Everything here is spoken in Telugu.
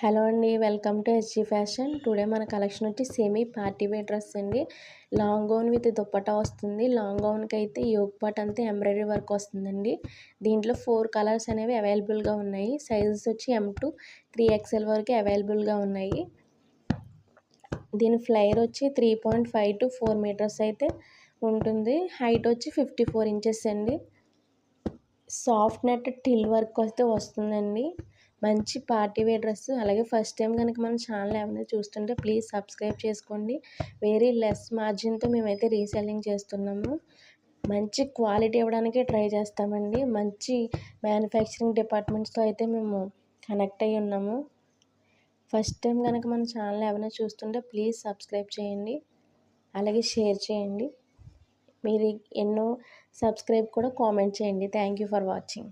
హలో అండి, welcome to SG fashion. Today మన కలెక్షన్ వచ్చి సెమీ పార్టీ వేర్ డ్రెస్ అండి. లాంగ్ గౌన్ విత్ దుప్పట్టా వస్తుంది. లాంగ్ గౌన్కి అయితే యోగ్ పార్ట్ అంతా ఎంబ్రాయిడరీ వర్క్ వస్తుందండి. దీంట్లో 4 కలర్స్ అనేవి అవైలబుల్గా ఉన్నాయి. సైజెస్ వచ్చి M2 3XL వరకు అవైలబుల్గా ఉన్నాయి. దీని ఫ్లైర్ వచ్చి 3.5 to 4 మీటర్స్ అయితే ఉంటుంది. హైట్ వచ్చి 54 ఇంచెస్ అండి. సాఫ్ట్ నెట్ టిల్ వర్క్ అయితే వస్తుందండి. మంచి పార్టీ వేర్ డ్రెస్. అలాగే ఫస్ట్ టైం కనుక మన ఛానల్ ఏమైనా చూస్తుంటే ప్లీజ్ సబ్స్క్రైబ్ చేసుకోండి. వెరీ లెస్ మార్జిన్తో మేమైతే రీసెల్లింగ్ చేస్తున్నాము. మంచి క్వాలిటీ ఇవ్వడానికే ట్రై చేస్తామండి. మంచి మ్యానుఫ్యాక్చరింగ్ డిపార్ట్మెంట్స్తో అయితే మేము కనెక్ట్ అయ్యి ఉన్నాము. ఫస్ట్ టైం కనుక మన ఛానల్ ఏమైనా చూస్తుంటే ప్లీజ్ సబ్స్క్రైబ్ చేయండి. అలాగే షేర్ చేయండి. మీరు ఎన్నో సబ్స్క్రైబ్ కూడా కామెంట్ చేయండి. Thank you for watching.